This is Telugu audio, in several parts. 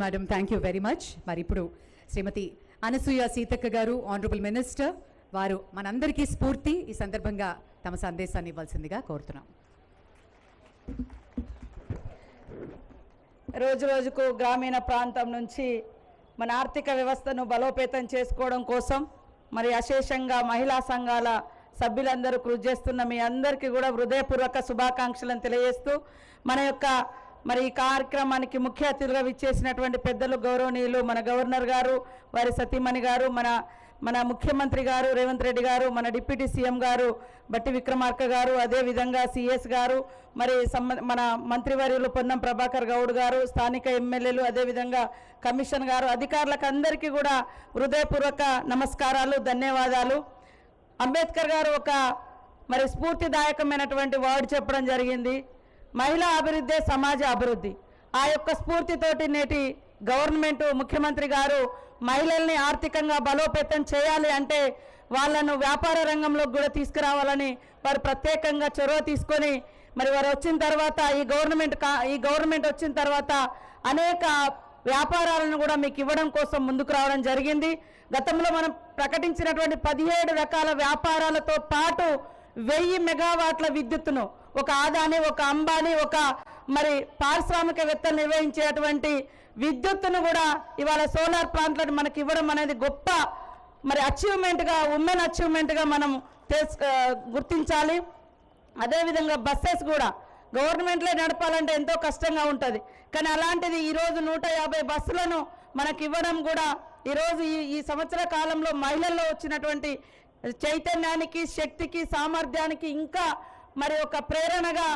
Madam, thank you very much. మరి ఇప్పుడు శ్రీమతి అనసూయ సీతక్క గారు, ఆనరబుల్ మినిస్టర్, వారు మనందరికీ స్ఫూర్తి. ఈ సందర్భంగా తమ సందేశాన్ని ఇవ్వాల్సిందిగా కోరుతున్నాం. రోజు రోజుకు గ్రామీణ ప్రాంతం నుంచి మన ఆర్థిక వ్యవస్థను బలోపేతం చేసుకోవడం కోసం మరి అశేషంగా మహిళా సంఘాల సభ్యులందరూ కృషి చేస్తున్న మీ అందరికీ కూడా హృదయపూర్వక శుభాకాంక్షలను తెలియజేస్తూ మన యొక్క మరి ఈ కార్యక్రమానికి ముఖ్య అతిథులుగా విచ్చేసినటువంటి పెద్దలు గౌరవనీయులు మన గవర్నర్ గారు, వారి సతీమణి గారు, మన ముఖ్యమంత్రి గారు రేవంత్ రెడ్డి గారు, మన డిప్యూటీ సీఎం గారు బట్టి విక్రమార్క గారు, అదేవిధంగా సిఎస్ గారు, మరి మన మంత్రివర్యులు పొన్నం ప్రభాకర్ గౌడ్ గారు, స్థానిక ఎమ్మెల్యేలు, అదేవిధంగా కమిషన్ గారు, అధికారులకు అందరికీ కూడా హృదయపూర్వక నమస్కారాలు, ధన్యవాదాలు. అంబేద్కర్ గారు ఒక మరి స్ఫూర్తిదాయకమైనటువంటి వర్డ్ చెప్పడం జరిగింది, మహిళా అభివృద్ధి సమాజ అభివృద్ధి. ఆ యొక్క స్ఫూర్తితోటి నేటి గవర్నమెంట్ ముఖ్యమంత్రి గారు మహిళల్ని ఆర్థికంగా బలోపేతం చేయాలి అంటే వాళ్ళను వ్యాపార రంగంలోకి కూడా తీసుకురావాలని వారు ప్రత్యేకంగా చొరవ తీసుకొని మరి వారు వచ్చిన తర్వాత ఈ గవర్నమెంట్ వచ్చిన తర్వాత అనేక వ్యాపారాలను కూడా మీకు ఇవ్వడం కోసం ముందుకు రావడం జరిగింది. గతంలో మనం ప్రకటించినటువంటి 17 రకాల వ్యాపారాలతో పాటు 1000 మెగావాట్ల విద్యుత్తును ఒక ఆదాని, ఒక అంబానీ, ఒక మరి పారిశ్రామికవేత్తలు నిర్వహించేటువంటి విద్యుత్తును కూడా ఇవాళ సోలార్ ప్లాంట్లను మనకి ఇవ్వడం అనేది గొప్ప మరి అచీవ్మెంట్గా, ఉమెన్ అచీవ్మెంట్గా మనం గుర్తించాలి. అదేవిధంగా బస్సెస్ కూడా గవర్నమెంట్లే నడపాలంటే ఎంతో కష్టంగా ఉంటుంది, కానీ అలాంటిది ఈరోజు 150 బస్సులను మనకి ఇవ్వడం కూడా ఈరోజు ఈ సంవత్సర కాలంలో మహిళల్లో వచ్చినటువంటి చైతన్యానికి, శక్తికి, సామర్థ్యానికి ఇంకా మరి ఒక ప్రేరణగా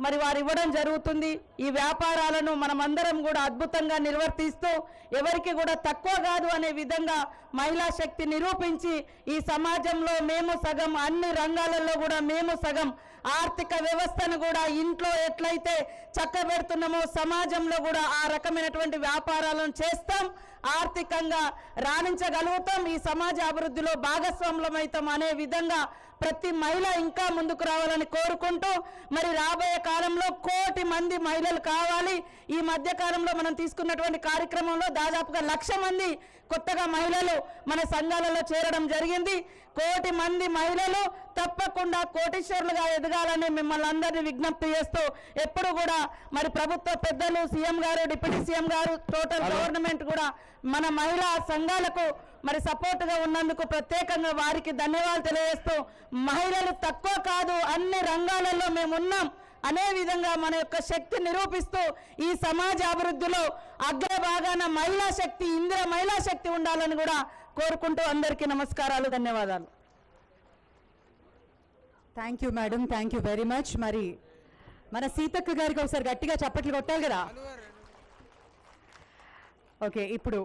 మరి వారు ఇవ్వడం జరుగుతుంది. ఈ వ్యాపారాలను మనమందరం కూడా అద్భుతంగా నిర్వర్తిస్తూ ఎవరికి కూడా తక్కువ కాదు అనే విధంగా మహిళా శక్తి నిరూపించి ఈ సమాజంలో మేము సగం, అన్ని రంగాలలో కూడా మేము సగం, ఆర్థిక వ్యవస్థను కూడా ఇంట్లో ఎట్లయితే చక్కబెడుతున్నామో సమాజంలో కూడా ఆ రకమైనటువంటి వ్యాపారాలను చేస్తాం, ఆర్థికంగా రాణించగలుగుతాం, ఈ సమాజ అభివృద్ధిలో భాగస్వాములమవుతాం అనే విధంగా ప్రతి మహిళ ఇంకా ముందుకు రావాలని కోరుకుంటూ మరి రాబోయే కాలంలో 1 కోటి మంది మహిళలు కావాలి. ఈ మధ్య కాలంలో మనం తీసుకున్నటువంటి కార్యక్రమంలో దాదాపుగా 1,00,000 మంది కొత్తగా మహిళలు మన సంఘాలలో చేరడం జరిగింది. 1 కోటి మంది మహిళలు తప్పకుండా కోటీశ్వరులుగా ఎదగాలని మిమ్మల్ని అందరినీ విజ్ఞప్తి చేస్తూ ఎప్పుడు కూడా మరి ప్రభుత్వ పెద్దలు, సీఎం గారు, డిప్యూటీ సీఎం గారు, టోటల్ గవర్నమెంట్ కూడా మన మహిళా సంఘాలకు మరి సపోర్ట్గా ఉన్నందుకు ప్రత్యేకంగా వారికి ధన్యవాదాలు తెలియజేస్తూ మహిళలు తక్కువ కాదు, అన్ని రంగాలలో మేము ఉన్నాం అనే విధంగా మన యొక్క శక్తి నిరూపిస్తూ ఈ సమాజ అభివృద్ధిలో అగ్రభాగాన మహిళా శక్తి, ఇందిర మహిళా శక్తి ఉండాలని కూడా కోరుకుంటూ అందరికీ నమస్కారాలు, ధన్యవాదాలు. Thank you madam, thank you very much. మరి మన సీతక్క గారికి ఒకసారి గట్టిగా చప్పట్లు కొట్టాలి కదా. ఓకే, ఇప్పుడు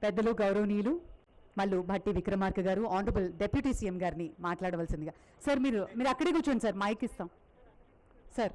పెద్దలు గౌరవనీయులు మల్లు భట్టి విక్రమార్క గారు, ఆనరబుల్ డిప్యూటీ సీఎం గారిని మాట్లాడవలసిందిగా. సార్ మీరు అక్కడే కూర్చోండి సార్, మైక్ ఇస్తాం సార్.